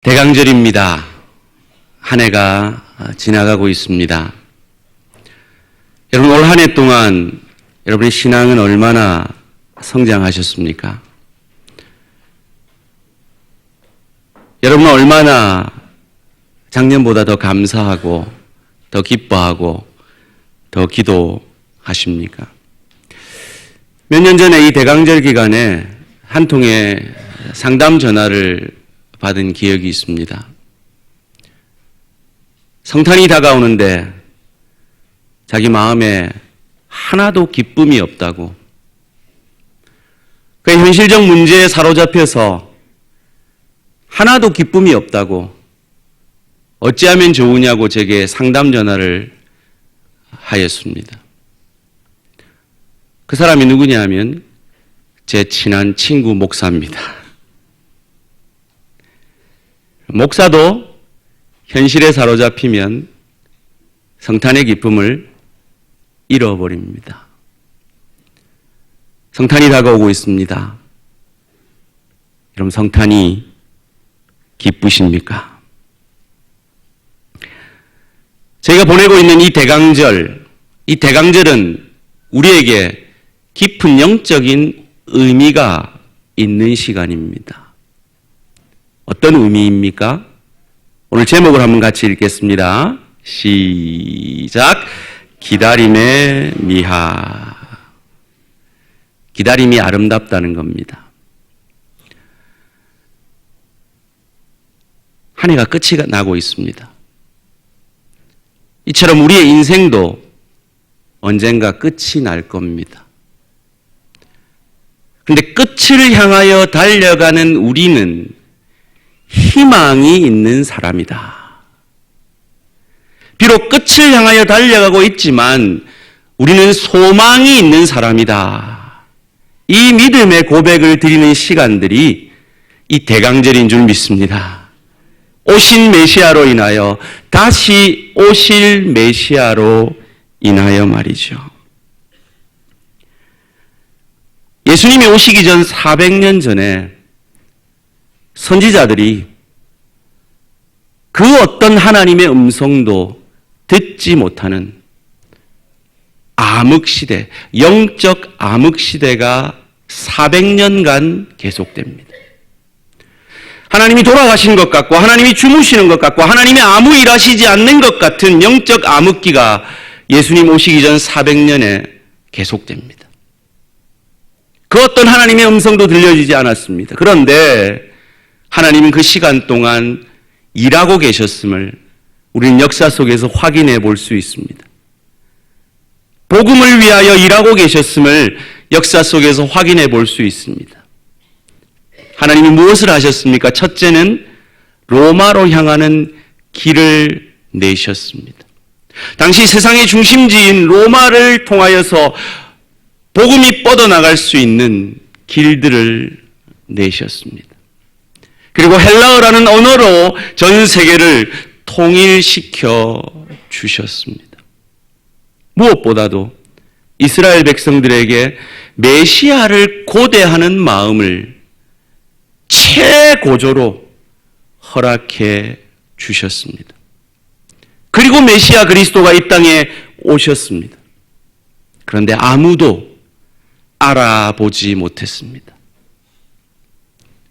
대강절입니다. 한 해가 지나가고 있습니다. 여러분, 올 한 해 동안 여러분의 신앙은 얼마나 성장하셨습니까? 여러분은 얼마나 작년보다 더 감사하고 더 기뻐하고 더 기도하십니까? 몇 년 전에 이 대강절 기간에 한 통의 상담 전화를 받은 기억이 있습니다. 성탄이 다가오는데 자기 마음에 하나도 기쁨이 없다고, 그 현실적 문제에 사로잡혀서 하나도 기쁨이 없다고 어찌하면 좋으냐고 제게 상담 전화를 하였습니다. 그 사람이 누구냐 하면 제 친한 친구 목사입니다. 목사도 현실에 사로잡히면 성탄의 기쁨을 잃어버립니다. 성탄이 다가오고 있습니다. 여러분, 성탄이 기쁘십니까? 저희가 보내고 있는 이 대강절은 우리에게 깊은 영적인 의미가 있는 시간입니다. 어떤 의미입니까? 오늘 제목을 한번 같이 읽겠습니다. 시작. 기다림의 미화. 기다림이 아름답다는 겁니다. 한 해가 끝이 나고 있습니다. 이처럼 우리의 인생도 언젠가 끝이 날 겁니다. 그런데 끝을 향하여 달려가는 우리는 희망이 있는 사람이다. 비록 끝을 향하여 달려가고 있지만 우리는 소망이 있는 사람이다. 이 믿음의 고백을 드리는 시간들이 이 대강절인 줄 믿습니다. 오신 메시아로 인하여, 다시 오실 메시아로 인하여 말이죠. 예수님이 오시기 전 400년 전에 선지자들이 그 어떤 하나님의 음성도 듣지 못하는 암흑시대, 영적 암흑시대가 400년간 계속됩니다. 하나님이 돌아가신 것 같고, 하나님이 주무시는 것 같고, 하나님이 아무 일하시지 않는 것 같은 영적 암흑기가 예수님 오시기 전 400년에 계속됩니다. 그 어떤 하나님의 음성도 들려지지 않았습니다. 그런데 하나님은 그 시간 동안 일하고 계셨음을 우리는 역사 속에서 확인해 볼 수 있습니다. 복음을 위하여 일하고 계셨음을 역사 속에서 확인해 볼 수 있습니다. 하나님이 무엇을 하셨습니까? 첫째는 로마로 향하는 길을 내셨습니다. 당시 세상의 중심지인 로마를 통하여서 복음이 뻗어나갈 수 있는 길들을 내셨습니다. 그리고 헬라어라는 언어로 전 세계를 통일시켜 주셨습니다. 무엇보다도 이스라엘 백성들에게 메시아를 고대하는 마음을 최고조로 허락해 주셨습니다. 그리고 메시아 그리스도가 이 땅에 오셨습니다. 그런데 아무도 알아보지 못했습니다.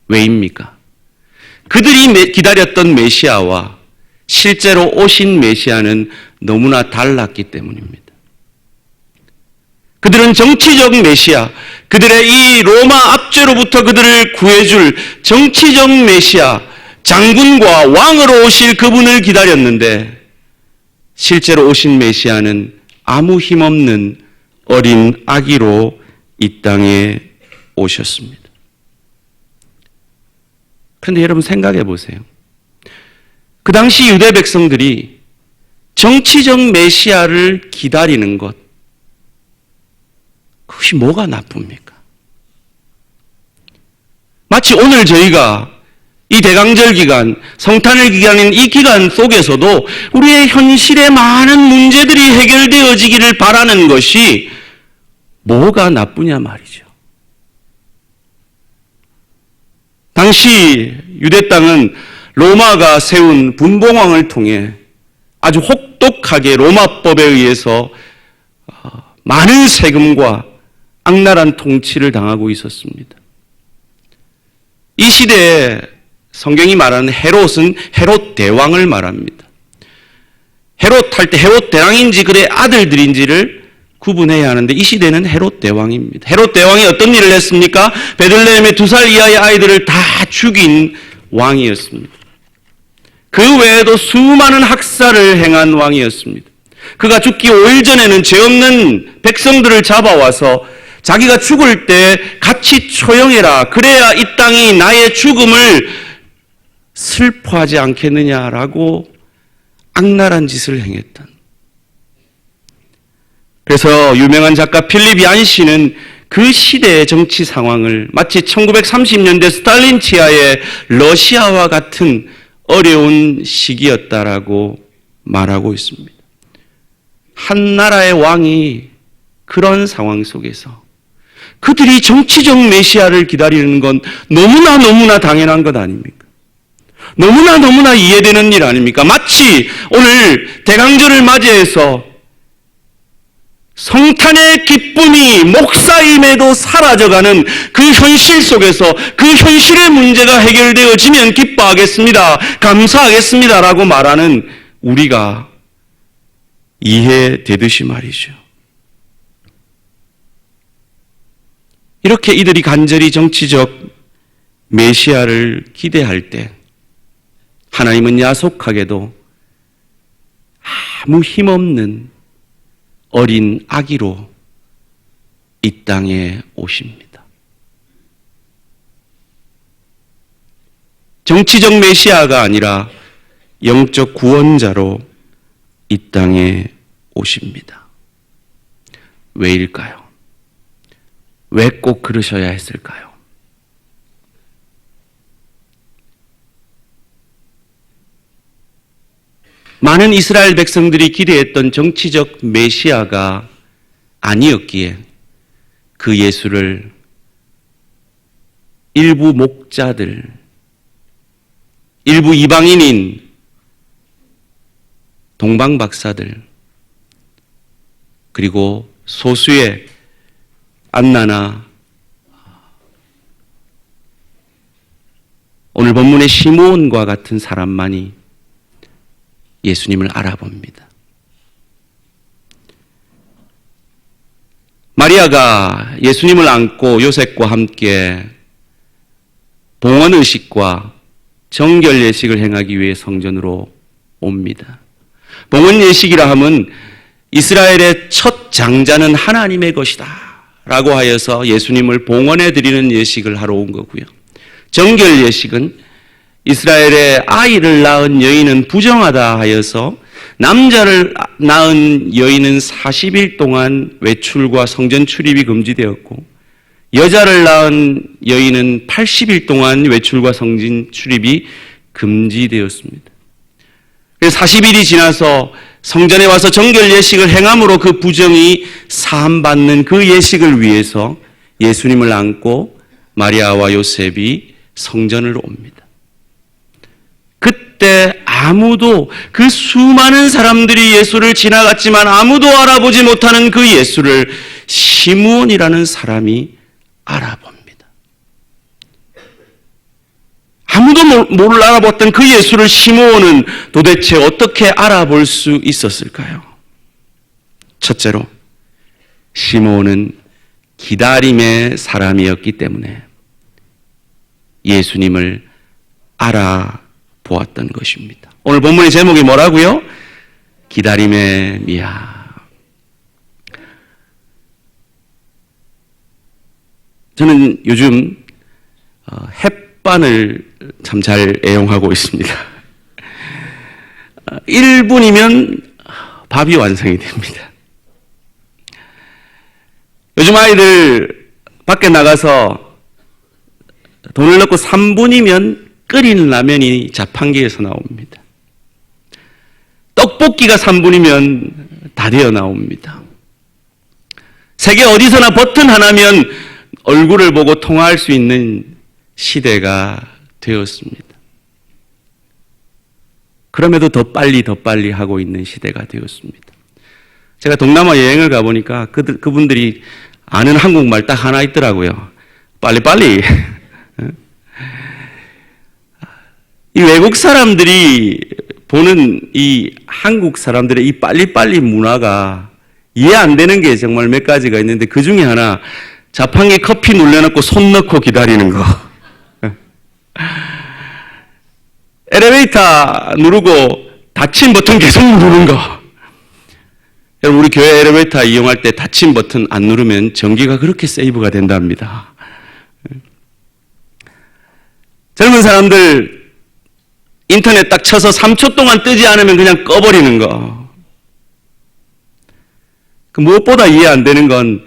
왜입니까? 그들이 기다렸던 메시아와 실제로 오신 메시아는 너무나 달랐기 때문입니다. 그들은 정치적 메시아, 그들의 이 로마 압제로부터 그들을 구해줄 정치적 메시아, 장군과 왕으로 오실 그분을 기다렸는데, 실제로 오신 메시아는 아무 힘없는 어린 아기로 이 땅에 오셨습니다. 그런데 여러분 생각해 보세요. 그 당시 유대 백성들이 정치적 메시아를 기다리는 것, 그것이 뭐가 나쁩니까? 마치 오늘 저희가 이 대강절 기간, 성탄을 기간인 이 기간 속에서도 우리의 현실의 많은 문제들이 해결되어지기를 바라는 것이 뭐가 나쁘냐 말이죠. 당시 유대 땅은 로마가 세운 분봉왕을 통해 아주 혹독하게 로마법에 의해서 많은 세금과 악랄한 통치를 당하고 있었습니다. 이 시대에 성경이 말하는 헤롯은 헤롯 대왕을 말합니다. 헤롯 할 때 헤롯 대왕인지 그의 아들들인지를 구분해야 하는데 이 시대는 헤롯 대왕입니다. 헤롯 대왕이 어떤 일을 했습니까? 베들레헴의 2살 이하의 아이들을 다 죽인 왕이었습니다. 그 외에도 수많은 학살을 행한 왕이었습니다. 그가 죽기 5일 전에는 죄 없는 백성들을 잡아와서 자기가 죽을 때 같이 초용해라. 그래야 이 땅이 나의 죽음을 슬퍼하지 않겠느냐라고 악랄한 짓을 행했던. 그래서 유명한 작가 필립 얀시는 그 시대의 정치 상황을 마치 1930년대 스탈린 치하의 러시아와 같은 어려운 시기였다라고 말하고 있습니다. 한 나라의 왕이 그런 상황 속에서 그들이 정치적 메시아를 기다리는 건 너무나 당연한 것 아닙니까? 너무나 이해되는 일 아닙니까? 마치 오늘 대강절을 맞이해서 성탄의 기쁨이 목사임에도 사라져가는 그 현실 속에서 그 현실의 문제가 해결되어지면 기뻐하겠습니다. 감사하겠습니다라고 말하는 우리가 이해되듯이 말이죠. 이렇게 이들이 간절히 정치적 메시아를 기대할 때 하나님은 야속하게도 아무 힘없는 어린 아기로 이 땅에 오십니다. 정치적 메시아가 아니라 영적 구원자로 이 땅에 오십니다. 왜일까요? 왜 꼭 그러셔야 했을까요? 많은 이스라엘 백성들이 기대했던 정치적 메시아가 아니었기에 그 예수를 일부 목자들, 일부 이방인인 동방박사들, 그리고 소수의 안나나 오늘 본문의 시므온과 같은 사람만이 예수님을 알아봅니다. 마리아가 예수님을 안고 요셉과 함께 봉헌의식과 정결예식을 행하기 위해 성전으로 옵니다. 봉헌예식이라 함은 이스라엘의 첫 장자는 하나님의 것이다 라고 하여서 예수님을 봉헌해 드리는 예식을 하러 온 거고요. 정결예식은 이스라엘의 아이를 낳은 여인은 부정하다 하여서 남자를 낳은 여인은 40일 동안 외출과 성전 출입이 금지되었고 여자를 낳은 여인은 80일 동안 외출과 성전 출입이 금지되었습니다. 그래서 40일이 지나서 성전에 와서 정결 예식을 행함으로 그 부정이 사함받는 그 예식을 위해서 예수님을 안고 마리아와 요셉이 성전을 옵니다. 그때 아무도 그 수많은 사람들이 예수를 지나갔지만 아무도 알아보지 못하는 그 예수를 시므온이라는 사람이 알아봅니다. 아무도 못 알아봤던 그 예수를 시므온은 도대체 어떻게 알아볼 수 있었을까요? 첫째로 시므온은 기다림의 사람이었기 때문에 예수님을 알아보았던 것입니다. 오늘 본문의 제목이 뭐라고요? 기다림의 미학. 저는 요즘 햇반을 참 잘 애용하고 있습니다. 1분이면 밥이 완성이 됩니다. 요즘 아이들 밖에 나가서 돈을 넣고 3분이면 끓이는 라면이 자판기에서 나옵니다. 떡볶이가 3분이면 다 되어 나옵니다. 세계 어디서나 버튼 하나면 얼굴을 보고 통화할 수 있는 시대가 되었습니다. 그럼에도 더 빨리 하고 있는 시대가 되었습니다. 제가 동남아 여행을 가보니까 그분들이 아는 한국말 딱 하나 있더라고요. 빨리빨리. 이 외국 사람들이 보는 이 한국 사람들의 이 빨리빨리 문화가 이해 안 되는 게 정말 몇 가지가 있는데 그 중에 하나, 자판기 커피 눌러놓고 손 넣고 기다리는 거. 엘리베이터 누르고 닫힌 버튼 계속 누르는 거. 여러분, 우리 교회 엘리베이터 이용할 때 닫힌 버튼 안 누르면 전기가 그렇게 세이브가 된답니다. 젊은 사람들 인터넷 딱 쳐서 3초 동안 뜨지 않으면 그냥 꺼버리는 거. 그 무엇보다 이해 안 되는 건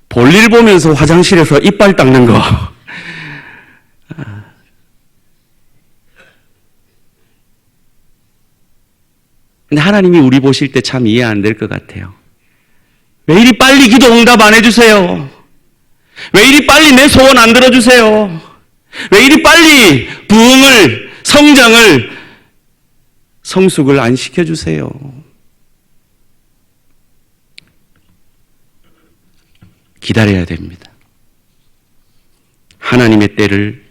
볼일 보면서 화장실에서 이빨 닦는 거. 근데 하나님이 우리 보실 때 참 이해 안 될 것 같아요. 왜 이리 빨리 기도 응답 안 해주세요? 왜 이리 빨리 내 소원 안 들어주세요? 왜 이리 빨리 부흥을, 성장을, 성숙을 안 시켜주세요? 기다려야 됩니다. 하나님의 때를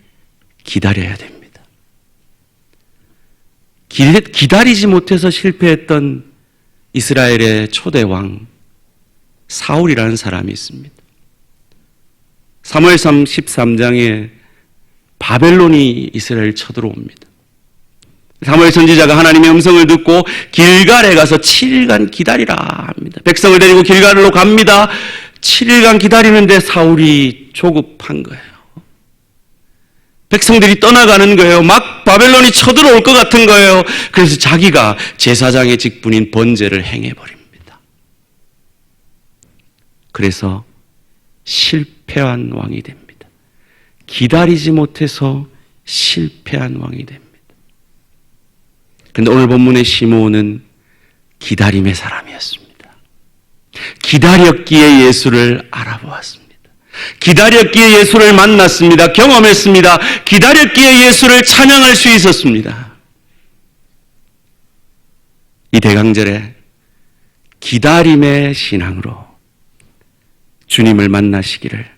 기다려야 됩니다. 기다리지 못해서 실패했던 이스라엘의 초대왕 사울이라는 사람이 있습니다. 사무엘상 13장에 바벨론이 이스라엘을 쳐들어옵니다. 사무엘 선지자가 하나님의 음성을 듣고 길갈에 가서 7일간 기다리라 합니다. 백성을 데리고 길갈로 갑니다. 7일간 기다리는데 사울이 조급한 거예요. 백성들이 떠나가는 거예요. 막 바벨론이 쳐들어올 것 같은 거예요. 그래서 자기가 제사장의 직분인 번제를 행해버립니다. 그래서 실패한 왕이 됩니다. 기다리지 못해서 실패한 왕이 됩니다. 그런데 오늘 본문의 시므온은 기다림의 사람이었습니다. 기다렸기에 예수를 알아보았습니다. 기다렸기에 예수를 만났습니다. 경험했습니다. 기다렸기에 예수를 찬양할 수 있었습니다. 이 대강절에 기다림의 신앙으로 주님을 만나시기를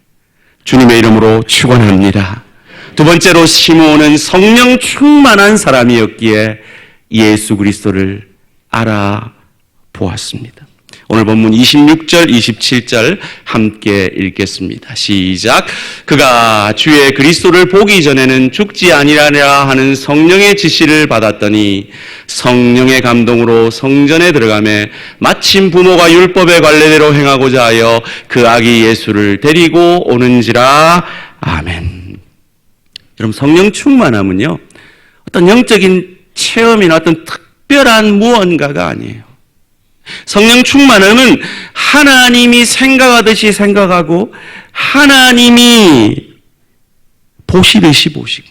주님의 이름으로 축원합니다. 두 번째로 시므온은 성령 충만한 사람이었기에 예수 그리스도를 알아보았습니다. 오늘 본문 26절, 27절 함께 읽겠습니다. 시작. 그가 주의 그리스도를 보기 전에는 죽지 아니하리라 하는 성령의 지시를 받았더니 성령의 감동으로 성전에 들어가매 마침 부모가 율법의 관례대로 행하고자 하여 그 아기 예수를 데리고 오는지라. 아멘. 여러분, 성령 충만함은요, 어떤 영적인 체험이나 어떤 특별한 무언가가 아니에요. 성령 충만함은 하나님이 생각하듯이 생각하고 하나님이 보시듯이 보시고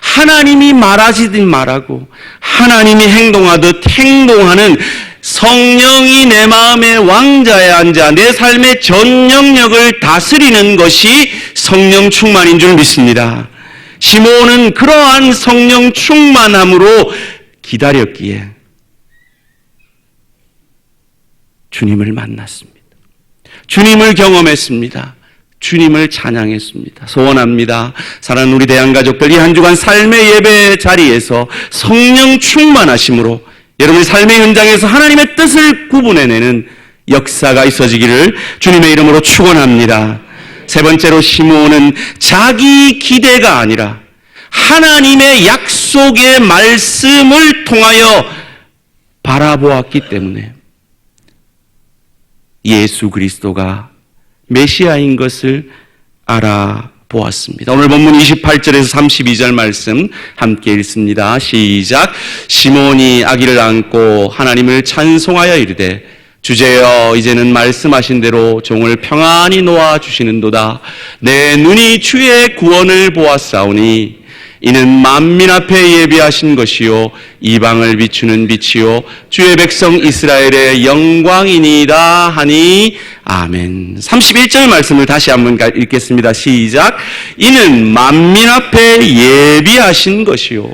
하나님이 말하시듯 말하고 하나님이 행동하듯 행동하는, 성령이 내 마음의 왕자에 앉아 내 삶의 전 영역을 다스리는 것이 성령 충만인 줄 믿습니다. 시므온은 그러한 성령 충만함으로 기다렸기에 주님을 만났습니다. 주님을 경험했습니다. 주님을 찬양했습니다. 소원합니다. 사랑하는 우리 대한가족들, 이 한 주간 삶의 예배 자리에서 성령 충만하심으로 여러분의 삶의 현장에서 하나님의 뜻을 구분해내는 역사가 있어지기를 주님의 이름으로 축원합니다. 세 번째로 시므온은 자기 기대가 아니라 하나님의 약속의 말씀을 통하여 바라보았기 때문에 예수 그리스도가 메시아인 것을 알아보았습니다. 오늘 본문 28절에서 32절 말씀 함께 읽습니다. 시작. 시므온이 아기를 안고 하나님을 찬송하여 이르되 주제여 이제는 말씀하신 대로 종을 평안히 놓아주시는도다. 내 눈이 주의 구원을 보았사오니 이는 만민 앞에 예비하신 것이요 이방을 비추는 빛이요 주의 백성 이스라엘의 영광이니이다 하니. 아멘. 31절 말씀을 다시 한번 읽겠습니다. 시작. 이는 만민 앞에 예비하신 것이요.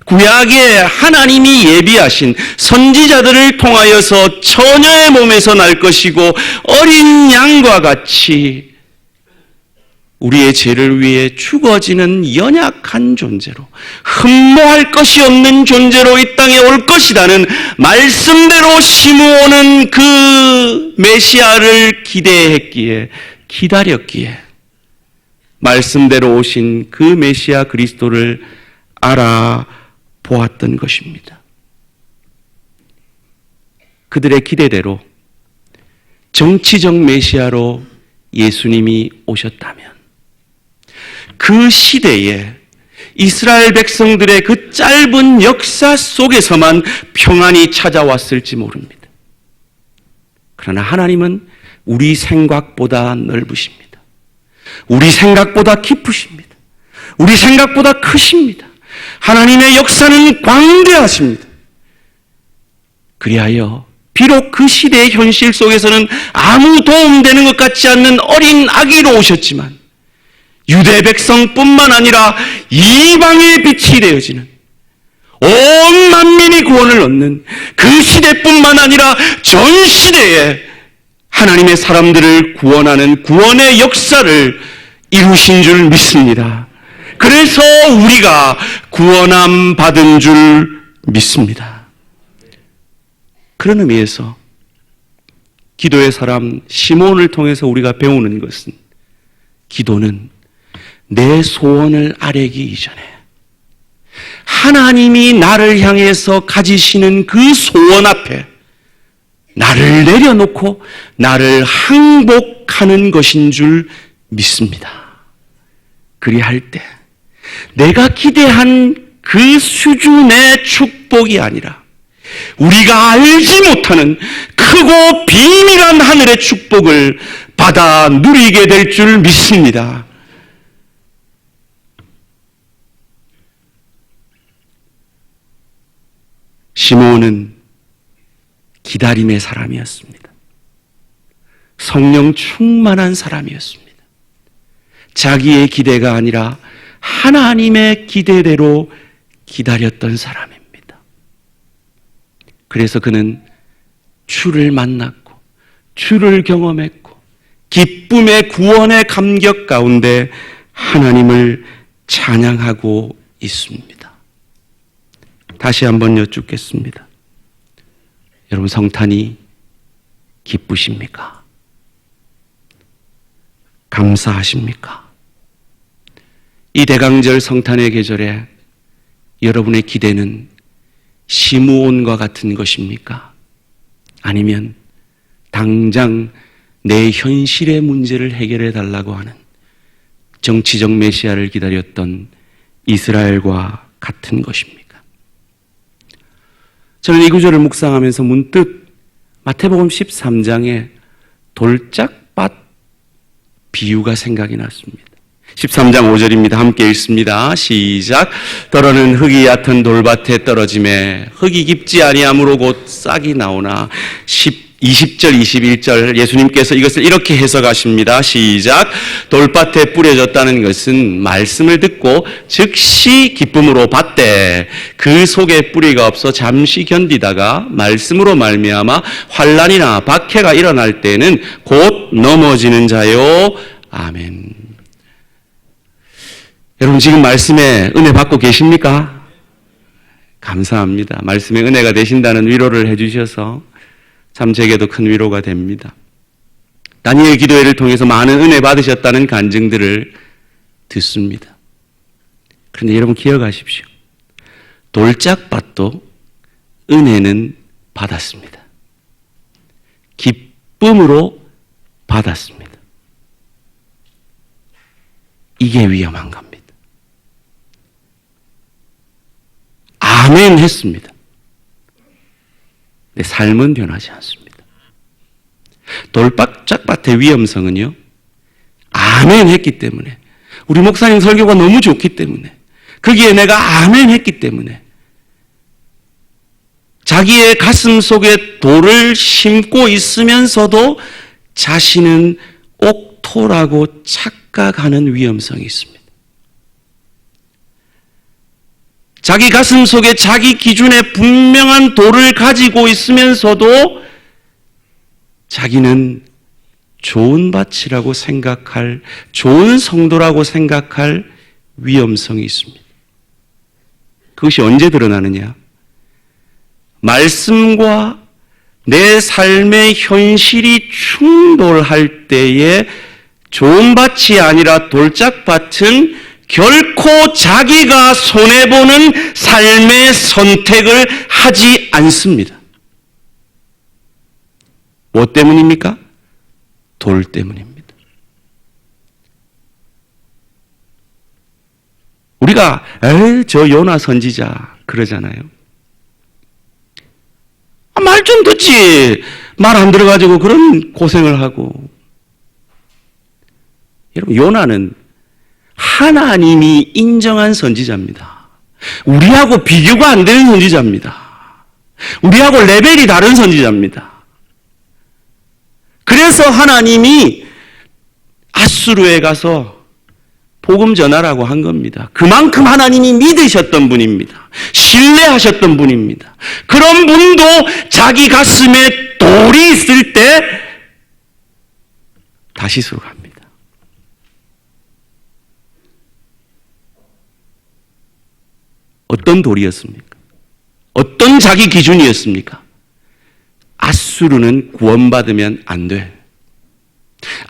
구약에 하나님이 예비하신 선지자들을 통하여서 처녀의 몸에서 날 것이고 어린 양과 같이 우리의 죄를 위해 죽어지는 연약한 존재로, 흠모할 것이 없는 존재로 이 땅에 올 것이라는 말씀대로 시므온은 그 메시아를 기다렸기에 말씀대로 오신 그 메시아 그리스도를 알아보았던 것입니다. 그들의 기대대로 정치적 메시아로 예수님이 오셨다면 그 시대에 이스라엘 백성들의 그 짧은 역사 속에서만 평안이 찾아왔을지 모릅니다. 그러나 하나님은 우리 생각보다 넓으십니다. 우리 생각보다 깊으십니다. 우리 생각보다 크십니다. 하나님의 역사는 광대하십니다. 그리하여 비록 그 시대의 현실 속에서는 아무 도움되는 것 같지 않는 어린 아기로 오셨지만 유대 백성뿐만 아니라 이방의 빛이 되어지는 온 만민이 구원을 얻는 그 시대뿐만 아니라 전 시대에 하나님의 사람들을 구원하는 구원의 역사를 이루신 줄 믿습니다. 그래서 우리가 구원함 받은 줄 믿습니다. 그런 의미에서 기도의 사람 시몬을 통해서 우리가 배우는 것은 기도는 내 소원을 아뢰기 이전에 하나님이 나를 향해서 가지시는 그 소원 앞에 나를 내려놓고 나를 항복하는 것인 줄 믿습니다. 그리할 때 내가 기대한 그 수준의 축복이 아니라 우리가 알지 못하는 크고 비밀한 하늘의 축복을 받아 누리게 될 줄 믿습니다. 시므온은 기다림의 사람이었습니다. 성령 충만한 사람이었습니다. 자기의 기대가 아니라 하나님의 기대대로 기다렸던 사람입니다. 그래서 그는 주를 만났고 주를 경험했고 기쁨의 구원의 감격 가운데 하나님을 찬양하고 있습니다. 다시 한번 여쭙겠습니다. 여러분, 성탄이 기쁘십니까? 감사하십니까? 이 대강절 성탄의 계절에 여러분의 기대는 시므온과 같은 것입니까? 아니면 당장 내 현실의 문제를 해결해 달라고 하는 정치적 메시아를 기다렸던 이스라엘과 같은 것입니까? 저는 이 구절을 묵상하면서 문득 마태복음 13장의 돌짝밭 비유가 생각이 났습니다. 13장 5절입니다. 함께 읽습니다. 시작. 더러는 흙이 얕은 돌밭에 떨어짐에 흙이 깊지 아니하므로 곧 싹이 나오나 20절 21절 예수님께서 이것을 이렇게 해석하십니다. 시작. 돌밭에 뿌려졌다는 것은 말씀을 듣고 즉시 기쁨으로 받되 그 속에 뿌리가 없어 잠시 견디다가 말씀으로 말미암아 환난이나 박해가 일어날 때는 곧 넘어지는 자요. 아멘. 여러분, 지금 말씀에 은혜 받고 계십니까? 감사합니다. 말씀에 은혜가 되신다는 위로를 해주셔서 참 제게도 큰 위로가 됩니다. 다니엘 기도회를 통해서 많은 은혜 받으셨다는 간증들을 듣습니다. 그런데 여러분 기억하십시오. 돌짝밭도 은혜는 받았습니다. 기쁨으로 받았습니다. 이게 위험한 겁니다. 아멘 했습니다. 내 삶은 변하지 않습니다. 돌짝밭의 위험성은요, 아멘 했기 때문에, 우리 목사님 설교가 너무 좋기 때문에, 거기에 내가 아멘 했기 때문에, 자기의 가슴 속에 돌을 심고 있으면서도 자신은 옥토라고 착각하는 위험성이 있습니다. 자기 가슴 속에 자기 기준의 분명한 도를 가지고 있으면서도 자기는 좋은 밭이라고 생각할, 좋은 성도라고 생각할 위험성이 있습니다. 그것이 언제 드러나느냐? 말씀과 내 삶의 현실이 충돌할 때에 좋은 밭이 아니라 돌짝밭은 결코 자기가 손해보는 삶의 선택을 하지 않습니다. 뭐 때문입니까? 돌 때문입니다. 우리가 저 요나 선지자 그러잖아요. 말 좀 듣지. 말 안 들어가지고 그런 고생을 하고. 여러분, 요나는 하나님이 인정한 선지자입니다. 우리하고 비교가 안 되는 선지자입니다. 우리하고 레벨이 다른 선지자입니다. 그래서 하나님이 아수르에 가서 복음 전하라고 한 겁니다. 그만큼 하나님이 믿으셨던 분입니다. 신뢰하셨던 분입니다. 그런 분도 자기 가슴에 돌이 있을 때 다시스로 갑니다. 어떤 돌이었습니까? 어떤 자기 기준이었습니까? 아수르는 구원받으면 안 돼.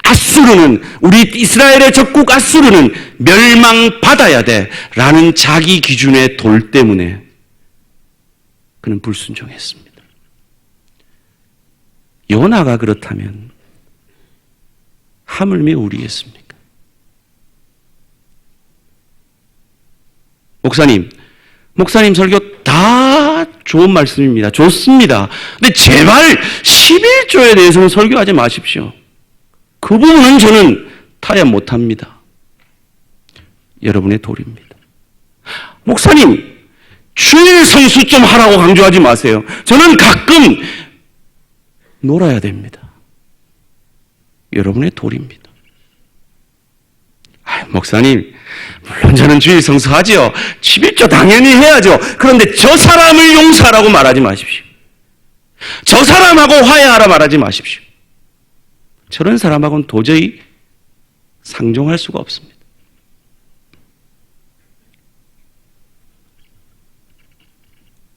아수르는, 우리 이스라엘의 적국 아수르는 멸망받아야 돼. 라는 자기 기준의 돌 때문에 그는 불순종했습니다. 요나가 그렇다면 하물며 우리겠습니까? 목사님 설교 다 좋은 말씀입니다. 좋습니다. 근데 제발 11조에 대해서는 설교하지 마십시오. 그 부분은 저는 타협 못합니다. 여러분의 돌입니다. 목사님, 주일 성수 좀 하라고 강조하지 마세요. 저는 가끔 놀아야 됩니다. 여러분의 돌입니다. 목사님, 물론 저는 주일 성수하죠. 11조 당연히 해야죠. 그런데 저 사람을 용서하라고 말하지 마십시오. 저 사람하고 화해하라 말하지 마십시오. 저런 사람하고는 도저히 상종할 수가 없습니다.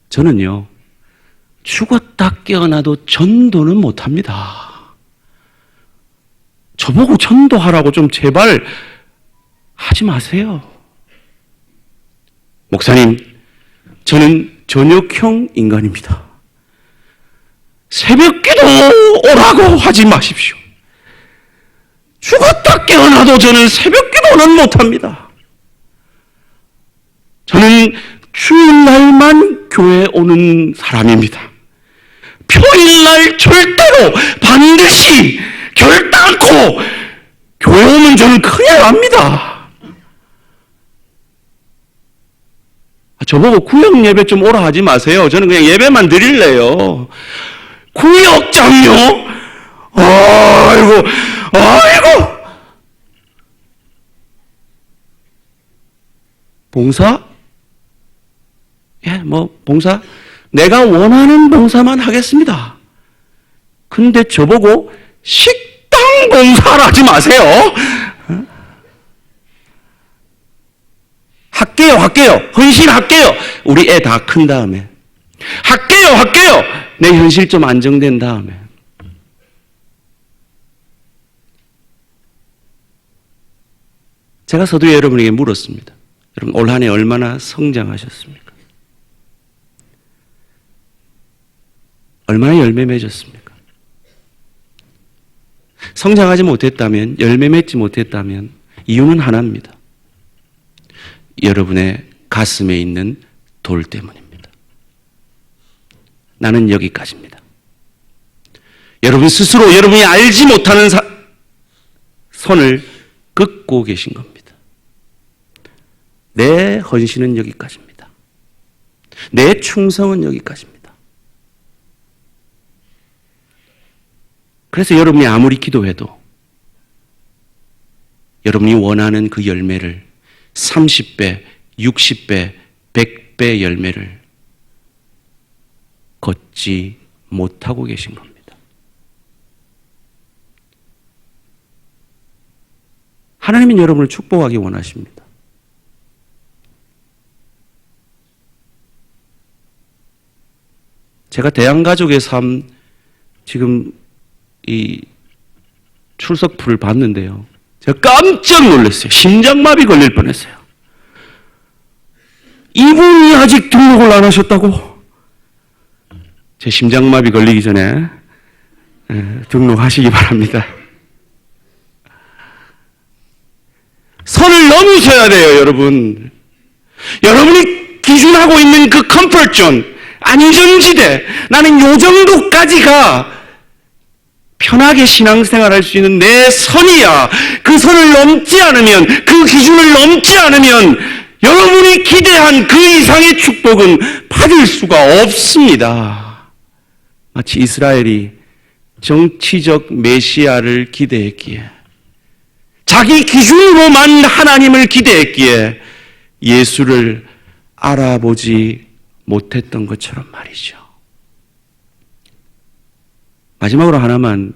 저는요, 죽었다 깨어나도 전도는 못합니다. 저보고 전도하라고 좀 제발 하지 마세요. 목사님, 저는 저녁형 인간입니다. 새벽기도 오라고 하지 마십시오. 죽었다 깨어나도 저는 새벽기도는 못합니다. 저는 주일날만 교회 오는 사람입니다. 평일날 절대로 반드시 결단코 교회 오면 저는 큰일 납니다. 저보고 구역 예배 좀 오라 하지 마세요. 저는 그냥 예배만 드릴래요. 구역장요? 아이고. 봉사? 봉사? 내가 원하는 봉사만 하겠습니다. 근데 저보고 식당 봉사를 하지 마세요. 할게요. 헌신할게요. 우리 애 다 큰 다음에. 할게요. 내 현실 좀 안정된 다음에. 제가 서두에 여러분에게 물었습니다. 여러분, 올 한 해 얼마나 성장하셨습니까? 얼마나 열매 맺었습니까? 성장하지 못했다면, 열매 맺지 못했다면 이유는 하나입니다. 여러분의 가슴에 있는 돌 때문입니다. 나는 여기까지입니다. 여러분 스스로 여러분이 알지 못하는 선을 긋고 계신 겁니다. 내 헌신은 여기까지입니다. 내 충성은 여기까지입니다. 그래서 여러분이 아무리 기도해도 여러분이 원하는 그 열매를 30배, 60배, 6배의 열매를 걷지 못하고 계신 겁니다. 하나님은 여러분을 축복하기 원하십니다. 제가 대한가족의 삶 지금 이 출석부를 봤는데요. 제가 깜짝 놀랐어요. 심장마비 걸릴 뻔했어요. 이분이 아직 등록을 안 하셨다고? 제 심장마비 걸리기 전에 등록하시기 바랍니다. 선을 넘으셔야 돼요, 여러분. 여러분이 기준하고 있는 그 컴포트 존, 안전지대, 나는 요 정도까지가 편하게 신앙생활할 수 있는 내 선이야. 그 선을 넘지 않으면, 그 기준을 넘지 않으면 여러분이 기대한 그 이상의 축복은 받을 수가 없습니다. 마치 이스라엘이 정치적 메시아를 기대했기에, 자기 기준으로만 하나님을 기대했기에 예수를 알아보지 못했던 것처럼 말이죠. 마지막으로 하나만,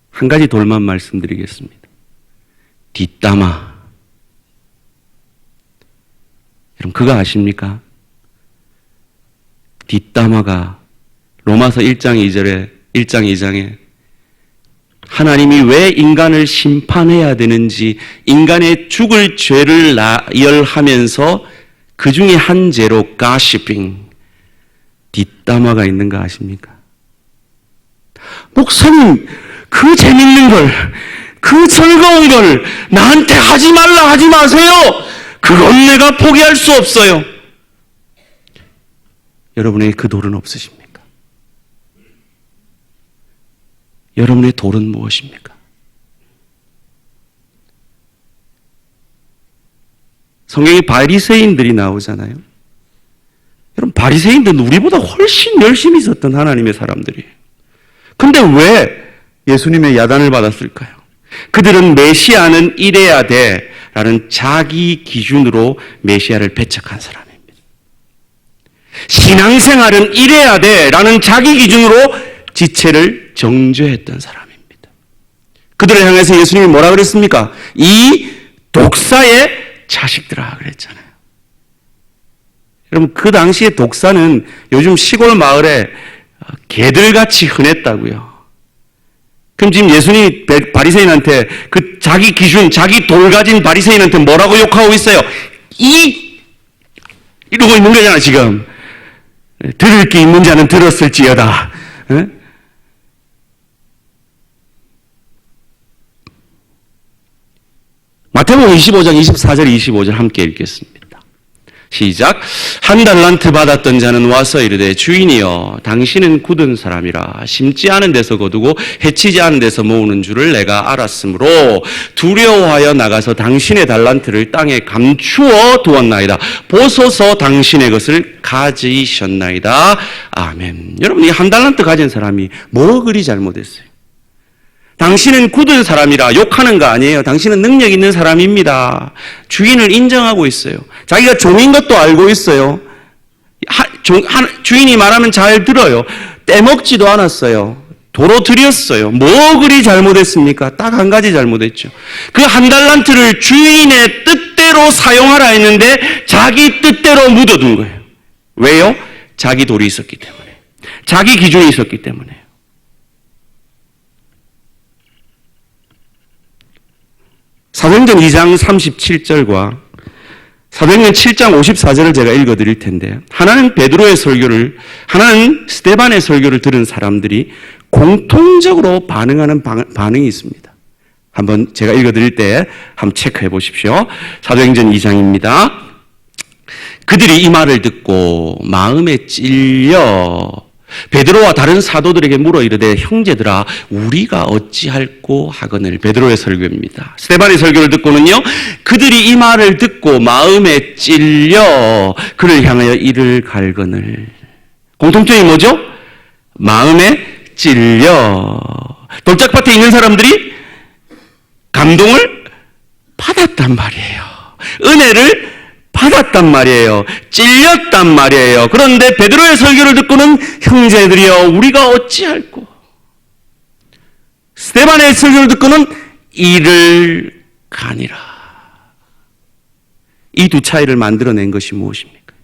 한 가지 돌만 말씀드리겠습니다. 뒷담화. 여러분 그거 아십니까? 뒷담화가 로마서 1장 2장에 하나님이 왜 인간을 심판해야 되는지, 인간의 죽을 죄를 나열하면서 그 중에 한 죄로 가시핑, 뒷담화가 있는 거 아십니까? 목사님, 그 재밌는 걸, 그 즐거운 걸 나한테 하지 말라 하지 마세요. 그건 내가 포기할 수 없어요. 여러분의 그 돌은 없으십니까? 여러분의 돌은 무엇입니까? 성경에 바리새인들이 나오잖아요. 여러분 바리새인들은 우리보다 훨씬 열심히 있었던 하나님의 사람들이에요. 근데 왜 예수님의 야단을 받았을까요? 그들은 메시아는 이래야 돼 라는 자기 기준으로 메시아를 배척한 사람입니다. 신앙생활은 이래야 돼 라는 자기 기준으로 지체를 정죄했던 사람입니다. 그들을 향해서 예수님이 뭐라 그랬습니까? 이 독사의 자식들아 그랬잖아요. 여러분 그 당시에 독사는 요즘 시골 마을에 개들같이 흔했다고요. 그럼 지금 예수님이 바리새인한테 그 자기 기준, 자기 돌 가진 바리새인한테 뭐라고 욕하고 있어요? 이러고 있는 거잖아 지금. 들을 게 있는 자는 들었을지어다. 에? 마태복음 25장 24절 25절 함께 읽겠습니다. 시작. 한 달란트 받았던 자는 와서 이르되 주인이여 당신은 굳은 사람이라 심지 않은 데서 거두고 해치지 않은 데서 모으는 줄을 내가 알았으므로 두려워하여 나가서 당신의 달란트를 땅에 감추어 두었나이다. 보소서 당신의 것을 가지셨나이다. 아멘. 여러분 이 한 달란트 가진 사람이 뭐 그리 잘못했어요? 당신은 굳은 사람이라 욕하는 거 아니에요. 당신은 능력 있는 사람입니다. 주인을 인정하고 있어요. 자기가 종인 것도 알고 있어요. 주인이 말하면 잘 들어요. 떼먹지도 않았어요. 도로 들였어요. 뭐 그리 잘못했습니까? 딱 한 가지 잘못했죠. 그 한 달란트를 주인의 뜻대로 사용하라 했는데 자기 뜻대로 묻어둔 거예요. 왜요? 자기 돌이 있었기 때문에. 자기 기준이 있었기 때문에. 사도행전 2장 37절과 사도행전 7장 54절을 제가 읽어드릴 텐데 하나는 베드로의 설교를, 하나는 스데반의 설교를 들은 사람들이 공통적으로 반응하는 반응이 있습니다. 한번 제가 읽어드릴 때 한번 체크해 보십시오. 사도행전 2장입니다. 그들이 이 말을 듣고 마음에 찔려 베드로와 다른 사도들에게 물어 이르되 형제들아 우리가 어찌할꼬 하거늘. 베드로의 설교입니다. 스데반의 설교를 듣고는요 그들이 이 말을 듣고 마음에 찔려 그를 향하여 이를 갈거늘. 공통점이 뭐죠? 마음에 찔려. 돌짝밭에 있는 사람들이 감동을 받았단 말이에요. 은혜를 받았단 말이에요. 찔렸단 말이에요. 그런데 베드로의 설교를 듣고는 형제들이여 우리가 어찌할꼬. 스데반의 설교를 듣고는 이를 가니라. 이 두 차이를 만들어낸 것이 무엇입니까?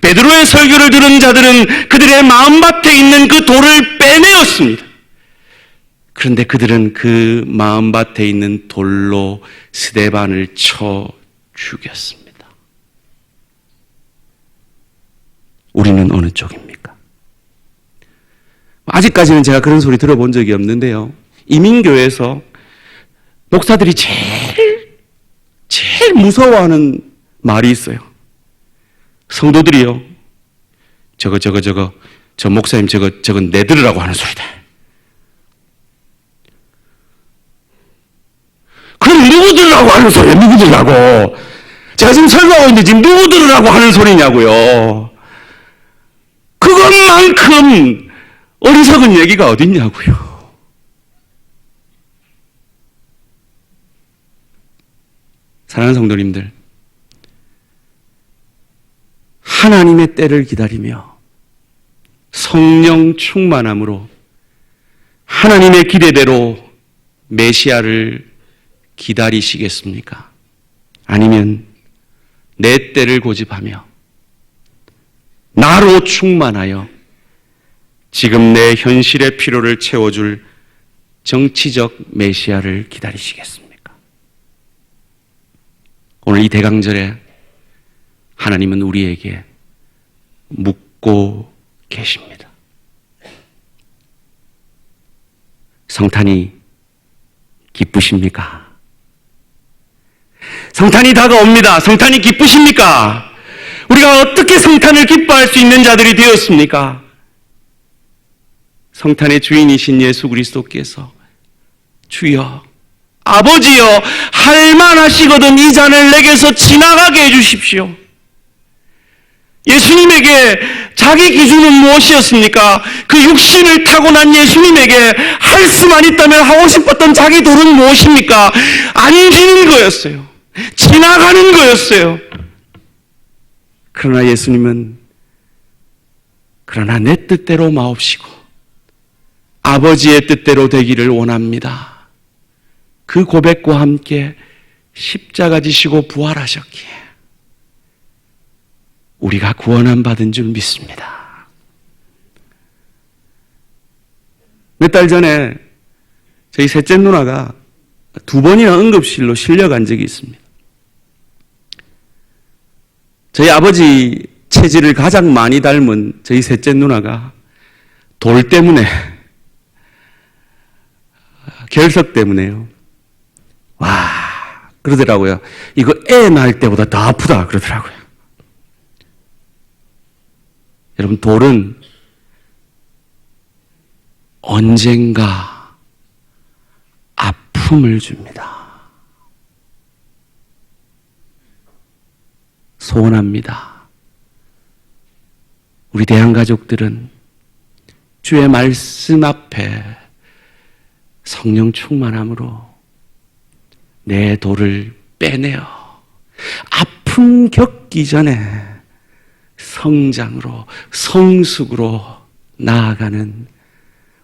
베드로의 설교를 들은 자들은 그들의 마음밭에 있는 그 돌을 빼내었습니다. 그런데 그들은 그 마음밭에 있는 돌로 스데반을 쳐 죽였습니다. 우리는 어느 쪽입니까? 아직까지는 제가 그런 소리 들어본 적이 없는데요. 이민교회에서 목사들이 제일 무서워하는 말이 있어요. 성도들이요. 저 목사님 저건 내 들으라고 하는 소리다. 그럼 누구 들으라고 하는 소리야? 누구 들으라고? 제가 지금 설교하고 있는데 지금 누구 들으라고 하는 소리냐고요. 그것만큼 어리석은 얘기가 어딨냐고요. 사랑하는 성도님들, 하나님의 때를 기다리며 성령 충만함으로 하나님의 기대대로 메시아를 기다리시겠습니까? 아니면 내 때를 고집하며 나로 충만하여 지금 내 현실의 필요를 채워줄 정치적 메시아를 기다리시겠습니까? 오늘 이 대강절에 하나님은 우리에게 묻고 계십니다. 성탄이 기쁘십니까? 성탄이 다가옵니다. 성탄이 기쁘십니까? 우리가 어떻게 성탄을 기뻐할 수 있는 자들이 되었습니까? 성탄의 주인이신 예수 그리스도께서 주여, 아버지여, 할만하시거든 이 잔을 내게서 지나가게 해주십시오. 예수님에게 자기 기준은 무엇이었습니까? 그 육신을 타고난 예수님에게 할 수만 있다면 하고 싶었던 자기 도는 무엇입니까? 안기는 거였어요. 지나가는 거였어요. 그러나 예수님은 그러나 내 뜻대로 마옵시고 아버지의 뜻대로 되기를 원합니다. 그 고백과 함께 십자가 지시고 부활하셨기에 우리가 구원함 받은 줄 믿습니다. 몇 달 전에 저희 셋째 누나가 2번이나 응급실로 실려간 적이 있습니다. 저희 아버지 체질을 가장 많이 닮은 저희 셋째 누나가 돌 때문에, 결석 때문에요. 와, 그러더라고요. 이거 애 낳을 때보다 더 아프다 그러더라고요. 여러분, 돌은 언젠가 아픔을 줍니다. 소원합니다. 우리 대한가족들은 주의 말씀 앞에 성령 충만함으로 내 돌을 빼내어 아픔 겪기 전에 성장으로, 성숙으로 나아가는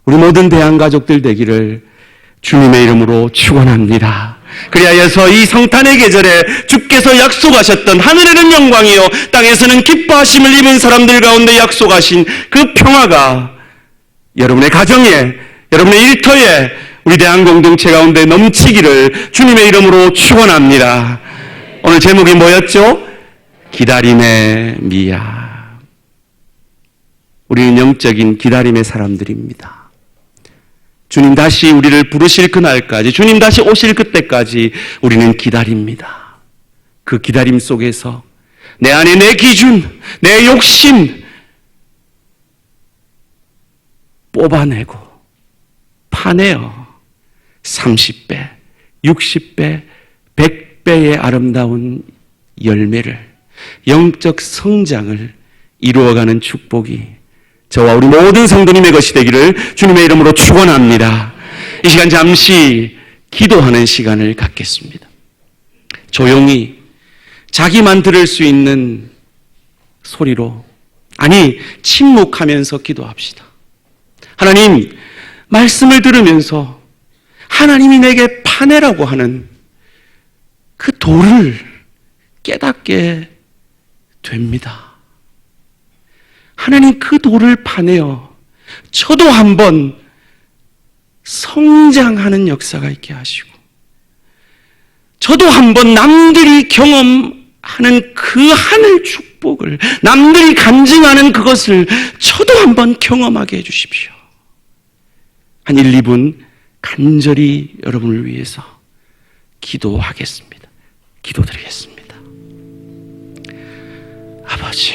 우리 모든 대한가족들 되기를 주님의 이름으로 축원합니다. 그리하여서 이 성탄의 계절에 주께서 약속하셨던 하늘에는 영광이요 땅에서는 기뻐하심을 입은 사람들 가운데 약속하신 그 평화가 여러분의 가정에, 여러분의 일터에, 우리 대한 공동체 가운데 넘치기를 주님의 이름으로 축원합니다. 오늘 제목이 뭐였죠? 기다림의 미야. 우리는 영적인 기다림의 사람들입니다. 주님 다시 우리를 부르실 그날까지, 주님 다시 오실 그때까지 우리는 기다립니다. 그 기다림 속에서 내 안에 내 기준, 내 욕심 뽑아내고 파내어 30배, 60배, 100배의 아름다운 열매를, 영적 성장을 이루어가는 축복이 저와 우리 모든 성도님의 것이 되기를 주님의 이름으로 축원합니다. 이 시간 잠시 기도하는 시간을 갖겠습니다. 조용히 자기만 들을 수 있는 소리로, 아니 침묵하면서 기도합시다. 하나님, 말씀을 들으면서 하나님이 내게 파내라고 하는 그 도를 깨닫게 됩니다. 하나님, 그 도를 파내어 저도 한번 성장하는 역사가 있게 하시고, 저도 한번 남들이 경험하는 그 하늘 축복을, 남들이 간증하는 그것을 저도 한번 경험하게 해주십시오. 한 1, 2분 간절히 여러분을 위해서 기도하겠습니다. 기도드리겠습니다. 아버지,